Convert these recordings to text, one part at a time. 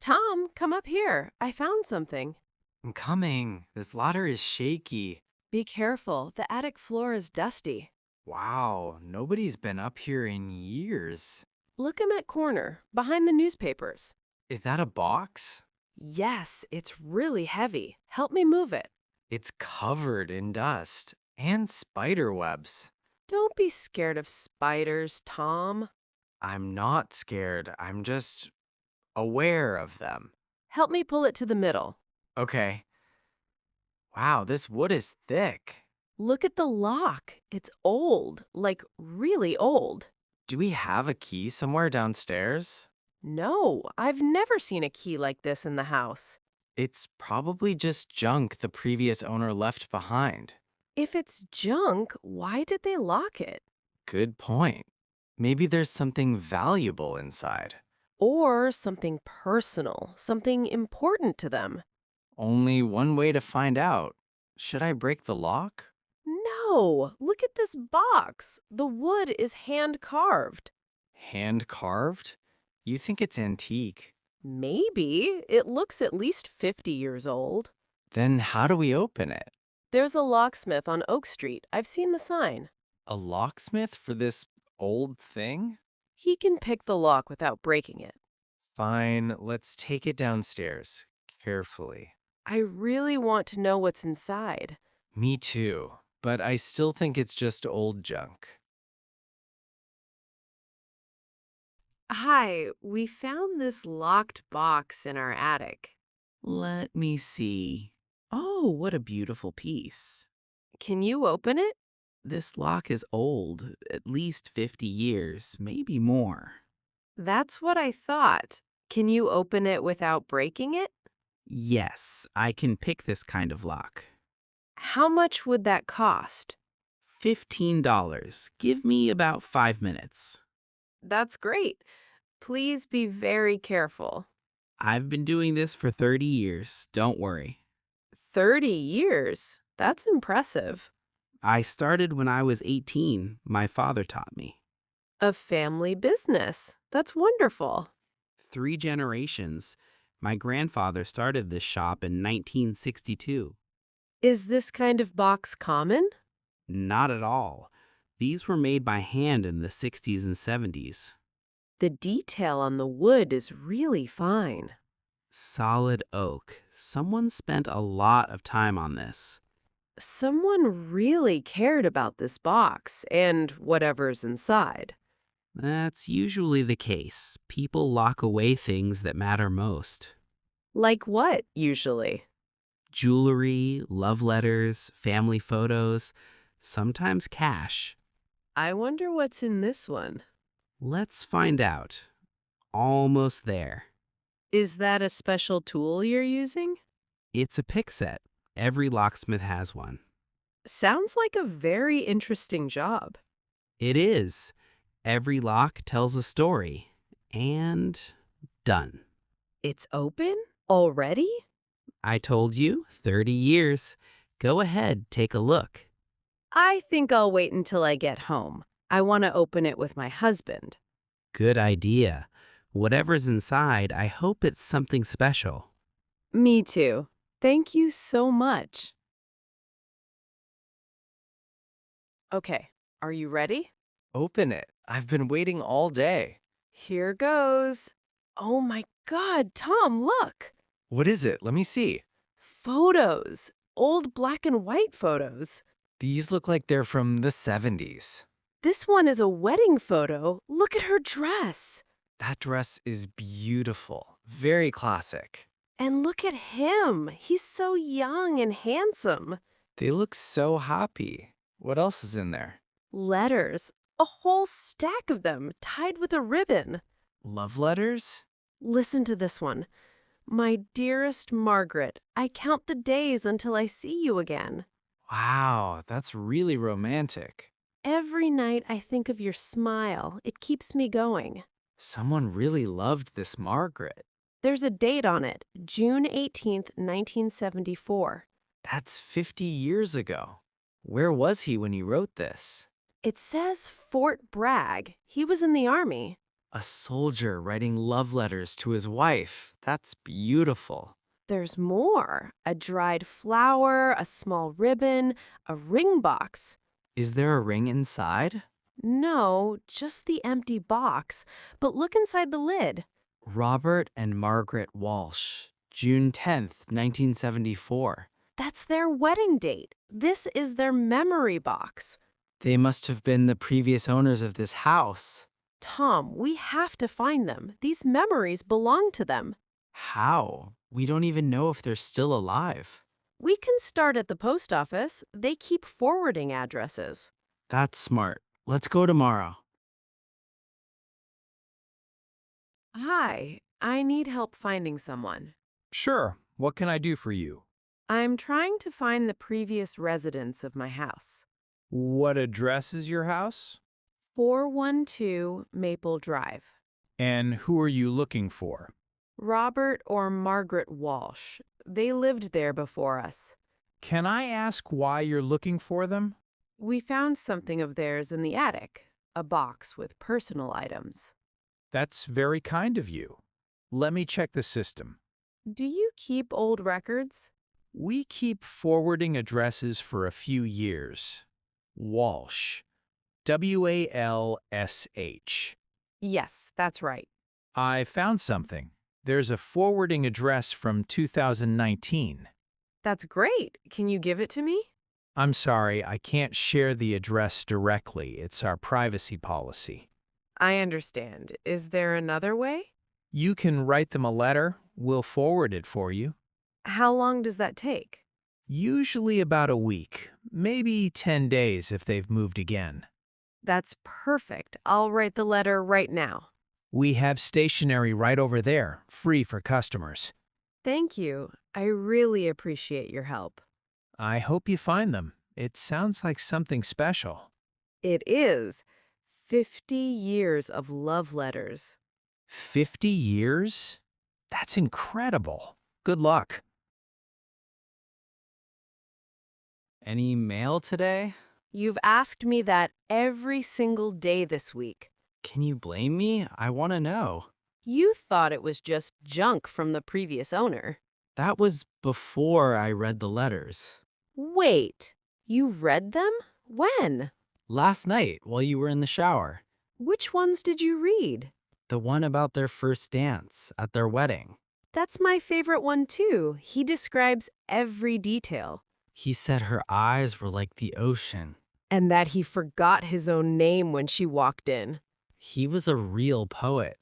Tom, come up here. I found something. I'm coming. This ladder is shaky. Be careful. The attic floor is dusty. Wow, nobody's been up here in years. Look in that corner, behind the newspapers. Is that a box? Yes, it's really heavy. Help me move it. It's covered in dust and spider webs. Don't be scared of spiders, Tom. I'm not scared. I'm just aware of them. Help me pull it to the middle. Okay. Wow, this wood is thick. Look at the lock. It's old, like really old. Do we have a key somewhere downstairs? No, I've never seen a key like this in the house. It's probably just junk the previous owner left behind. If it's junk, why did they lock it? Good point. Maybe there's something valuable inside. Or something personal, something important to them. Only one way to find out. Should I break the lock? No, look at this box. The wood is hand-carved. Hand carved? You think it's antique. Maybe. It looks at least 50 years old. Then how do we open it? There's a locksmith on Oak Street. I've seen the sign. A locksmith for this old thing? He can pick the lock without breaking it. Fine, let's take it downstairs. Carefully. I really want to know what's inside. Me too, but I still think it's just old junk. Hi, we found this locked box in our attic. Let me see. Oh, what a beautiful piece. Can you open it? This lock is old, at least 50 years, maybe more. That's what I thought. Can you open it without breaking it? Yes, I can pick this kind of lock. How much would that cost? $15. Give me about 5 minutes. That's great. Please be very careful. I've been doing this for 30 years, don't worry. 30 years? That's impressive. I started when I was 18. My father taught me. A family business. That's wonderful. 3 generations. My grandfather started this shop in 1962. Is this kind of box common? Not at all. These were made by hand in the 60s and 70s. The detail on the wood is really fine. Solid oak. Someone spent a lot of time on this. Someone really cared about this box and whatever's inside. That's usually the case. People lock away things that matter most. Like what, usually? Jewelry, love letters, family photos, sometimes cash. I wonder what's in this one. Let's find out. Almost there. Is that a special tool you're using? It's a pick set. Every locksmith has one. Sounds like a very interesting job. It is. Every lock tells a story. And done. It's open? Already? I told you, 30 years. Go ahead, take a look. I think I'll wait until I get home. I want to open it with my husband. Good idea. Whatever's inside, I hope it's something special. Me too. Thank you so much. Okay, are you ready? Open it. I've been waiting all day. Here goes. Oh my God, Tom, look! What is it? Let me see. Photos. Old black and white photos. These look like they're from the 70s. This one is a wedding photo. Look at her dress. That dress is beautiful. Very classic. And look at him. He's so young and handsome. They look so happy. What else is in there? Letters. A whole stack of them, tied with a ribbon. Love letters? Listen to this one. My dearest Margaret, I count the days until I see you again. Wow, that's really romantic. Every night I think of your smile. It keeps me going. Someone really loved this Margaret. There's a date on it, June 18th, 1974. That's 50 years ago. Where was he when he wrote this? It says Fort Bragg. He was in the Army. A soldier writing love letters to his wife. That's beautiful. There's more. A dried flower, a small ribbon, a ring box. Is there a ring inside? No, just the empty box. But look inside the lid. Robert and Margaret Walsh, June 10th, 1974. That's their wedding date. This is their memory box. They must have been the previous owners of this house. Tom, we have to find them. These memories belong to them. How? We don't even know if they're still alive. We can start at the post office. They keep forwarding addresses. That's smart. Let's go tomorrow. Hi, I need help finding someone. Sure. What can I do for you? I'm trying to find the previous residents of my house. What address is your house? 412 Maple Drive. And who are you looking for? Robert or Margaret Walsh. They lived there before us. Can I ask why you're looking for them? We found something of theirs in the attic, a box with personal items. That's very kind of you. Let me check the system. Do you keep old records? We keep forwarding addresses for a few years. Walsh. W-A-L-S-H. Yes, that's right. I found something. There's a forwarding address from 2019. That's great. Can you give it to me? I'm sorry, I can't share the address directly. It's our privacy policy. I understand. Is there another way? You can write them a letter. We'll forward it for you. How long does that take? Usually about a week, maybe 10 days if they've moved again. That's perfect. I'll write the letter right now. We have stationery right over there, free for customers. Thank you. I really appreciate your help. I hope you find them. It sounds like something special. It is 50 years of love letters. 50 years? That's incredible. Good luck. Any mail today? You've asked me that every single day this week. Can you blame me? I want to know. You thought it was just junk from the previous owner. That was before I read the letters. Wait, you read them? When? Last night, while you were in the shower. Which ones did you read? The one about their first dance at their wedding. That's my favorite one too. He describes every detail. He said her eyes were like the ocean. And that he forgot his own name when she walked in. He was a real poet.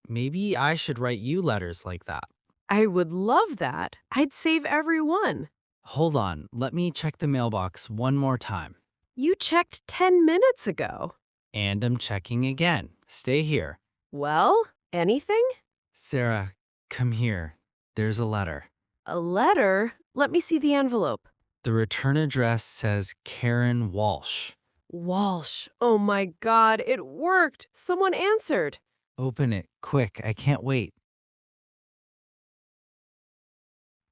Maybe I should write you letters like that. I would love that. I'd save every one. Hold on, let me check the mailbox one more time. You checked 10 minutes ago. And I'm checking again. Stay here. Well, anything? Sarah, come here. There's a letter. A letter? Let me see the envelope. The return address says Karen Walsh. Walsh. Oh my God, it worked. Someone answered. Open it, quick, I can't wait.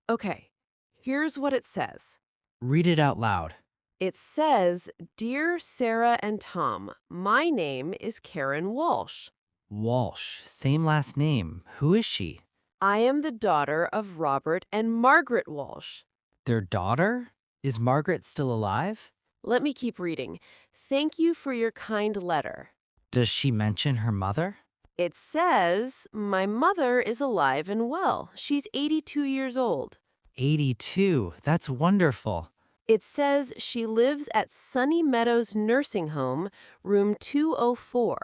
Okay, here's what it says. Read it out loud. It says, Dear Sarah and Tom, my name is Karen Walsh. Walsh, same last name. Who is she? I am the daughter of Robert and Margaret Walsh. Their daughter? Is Margaret still alive? Let me keep reading. Thank you for your kind letter. Does she mention her mother? It says, my mother is alive and well. She's 82 years old. 82. That's wonderful. It says she lives at Sunny Meadows Nursing Home, room 204.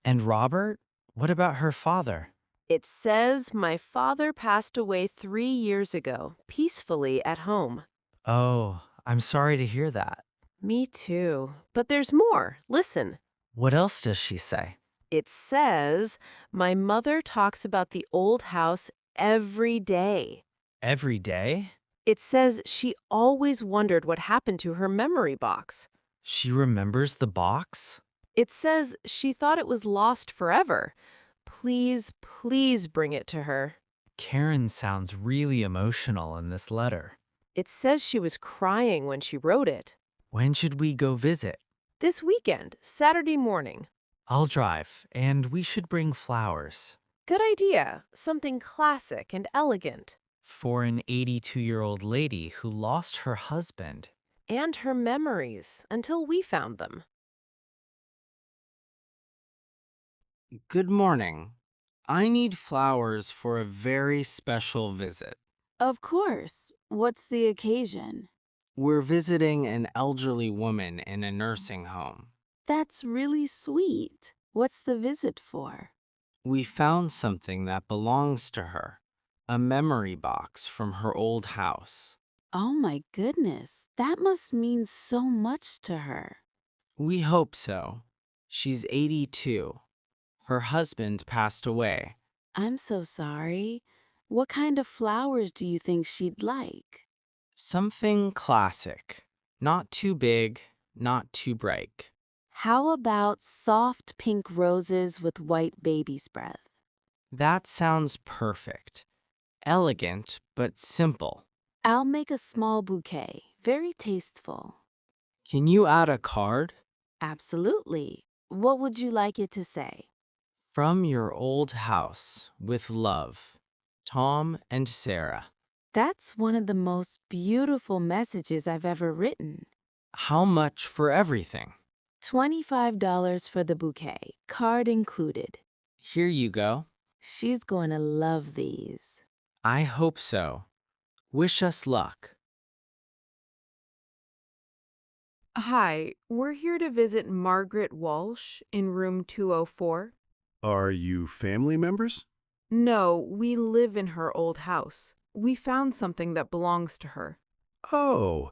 And Robert? What about her father? It says my father passed away 3 years ago, peacefully at home. Oh, I'm sorry to hear that. Me too. But there's more. Listen. What else does she say? It says my mother talks about the old house every day. Every day? It says she always wondered what happened to her memory box. She remembers the box? It says she thought it was lost forever. Please, please bring it to her. Karen sounds really emotional in this letter. It says she was crying when she wrote it. When should we go visit? This weekend, Saturday morning. I'll drive, and we should bring flowers. Good idea. Something classic and elegant. For an 82-year-old lady who lost her husband. And her memories until we found them. Good morning. I need flowers for a very special visit. Of course. What's the occasion? We're visiting an elderly woman in a nursing home. That's really sweet. What's the visit for? We found something that belongs to her, a memory box from her old house. Oh my goodness, that must mean so much to her. We hope so. She's 82. Her husband passed away. I'm so sorry. What kind of flowers do you think she'd like? Something classic. Not too big, not too bright. How about soft pink roses with white baby's breath? That sounds perfect. Elegant, but simple. I'll make a small bouquet, very tasteful. Can you add a card? Absolutely. What would you like it to say? From your old house, with love, Tom and Sarah. That's one of the most beautiful messages I've ever written. How much for everything? $25 for the bouquet, card included. Here you go. She's going to love these. I hope so. Wish us luck. Hi, we're here to visit Margaret Walsh in room 204. Are you family members? No, we live in her old house. We found something that belongs to her. Oh,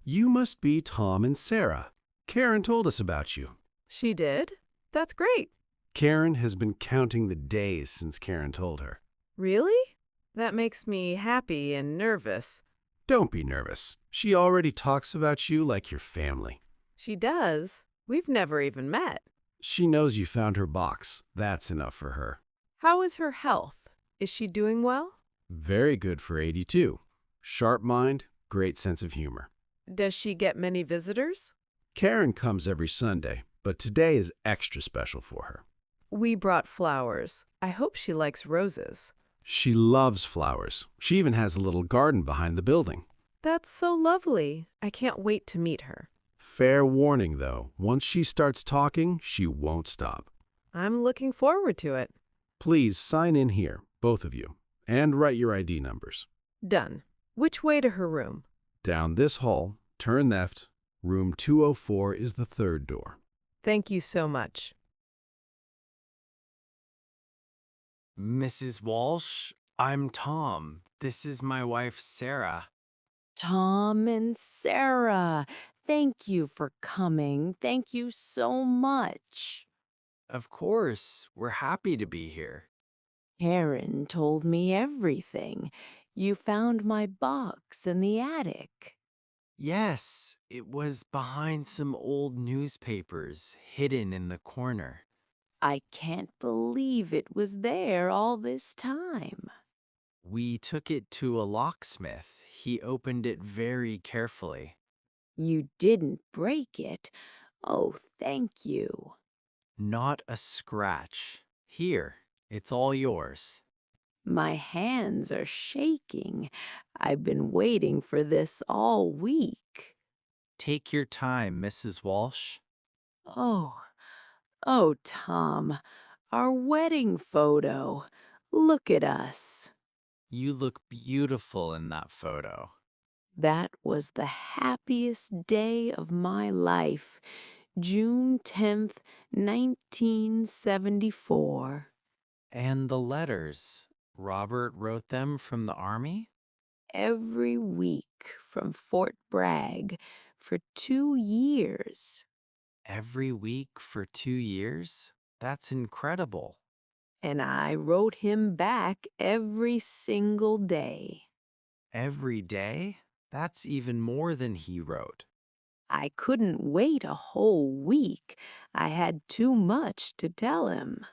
you must be Tom and Sarah. Karen told us about you. She did? That's great. Karen has been counting the days since Karen told her. Really? That makes me happy and nervous. Don't be nervous. She already talks about you like your family. She does. We've never even met. She knows you found her box. That's enough for her. How is her health? Is she doing well? Very good for 82. Sharp mind, great sense of humor. Does she get many visitors? Karen comes every Sunday, but today is extra special for her. We brought flowers. I hope she likes roses. She loves flowers. She even has a little garden behind the building. That's so lovely. I can't wait to meet her. Fair warning, though, once she starts talking, she won't stop. I'm looking forward to it. Please sign in here, both of you, and write your ID numbers. Done. Which way to her room? Down this hall, turn left. Room 204 is the third door. Thank you so much. Mrs. Walsh, I'm Tom. This is my wife, Sarah. Tom and Sarah, thank you for coming. Thank you so much. Of course, we're happy to be here. Karen told me everything. You found my box in the attic. Yes, it was behind some old newspapers hidden in the corner. I can't believe it was there all this time. We took it to a locksmith. He opened it very carefully. You didn't break it. Oh, thank you. Not a scratch. Here, it's all yours. My hands are shaking. I've been waiting for this all week. Take your time, Mrs. Walsh. Oh, Tom, our wedding photo. Look at us. You look beautiful in that photo. That was the happiest day of my life. June 10th, 1974. And the letters, Robert wrote them from the army? Every week from Fort Bragg for 2 years. Every week for 2 years? That's incredible. And I wrote him back every single day. Every day? That's even more than he wrote. I couldn't wait a whole week. I had too much to tell him.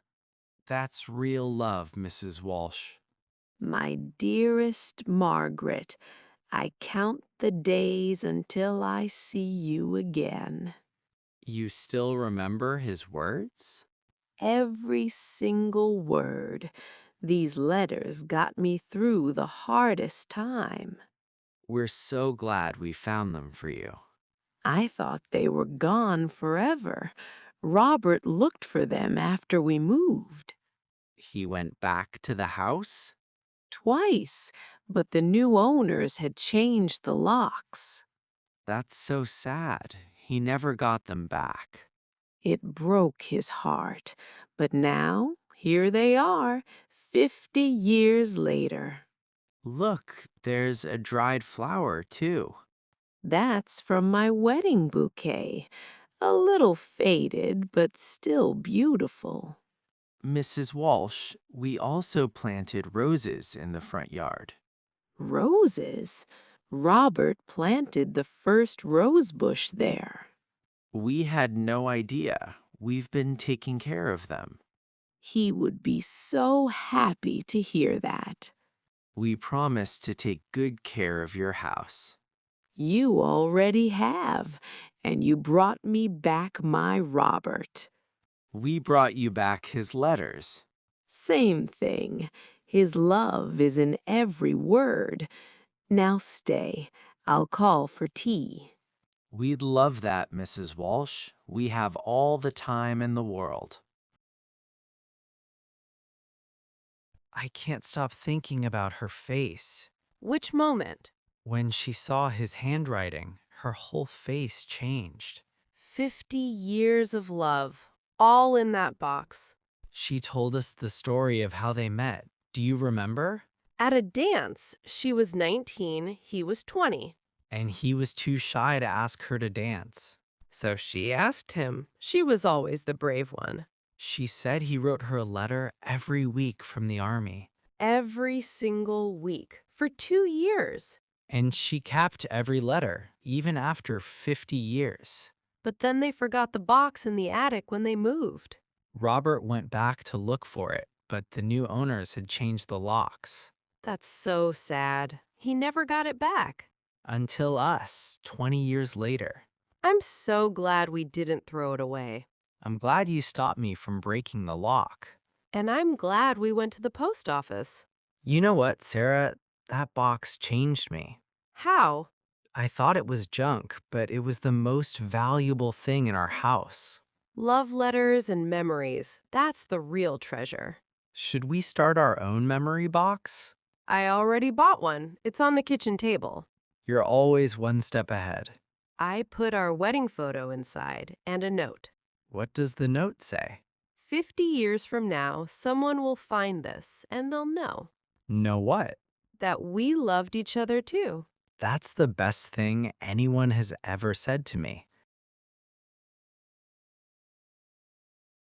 That's real love, Mrs. Walsh. My dearest Margaret, I count the days until I see you again. You still remember his words? every single word. These letters got me through the hardest time. We're so glad we found them for you. I thought they were gone forever. Robert looked for them after we moved. He went back to the house? Twice, but the new owners had changed the locks. That's so sad. He never got them back. It broke his heart, but now here they are, 50 years later. Look, there's a dried flower, too. That's from my wedding bouquet. A little faded, but still beautiful. Mrs. Walsh, we also planted roses in the front yard. Roses? Robert planted the first rose bush there. We had no idea. We've been taking care of them. He would be so happy to hear that. We promise to take good care of your house. You already have, and you brought me back my Robert. We brought you back his letters. Same thing. His love is in every word. Now stay. I'll call for tea. We'd love that, Mrs. Walsh. We have all the time in the world. I can't stop thinking about her face. Which moment? When she saw his handwriting, her whole face changed. 50 years of love, all in that box. She told us the story of how they met. Do you remember? At a dance, she was 19, he was 20. And he was too shy to ask her to dance. So she asked him. She was always the brave one. She said he wrote her a letter every week from the army. Every single week, for 2 years. And she kept every letter, even after 50 years. But then they forgot the box in the attic when they moved. Robert went back to look for it, but the new owners had changed the locks. That's so sad. He never got it back. Until us, 20 years later. I'm so glad we didn't throw it away. I'm glad you stopped me from breaking the lock. And I'm glad we went to the post office. You know what, Sarah? That box changed me. How? I thought it was junk, but it was the most valuable thing in our house. Love letters and memories. That's the real treasure. Should we start our own memory box? I already bought one. It's on the kitchen table. You're always one step ahead. I put our wedding photo inside and a note. What does the note say? 50 years from now, someone will find this and they'll know Know what? that we loved each other too. That's the best thing anyone has ever said to me.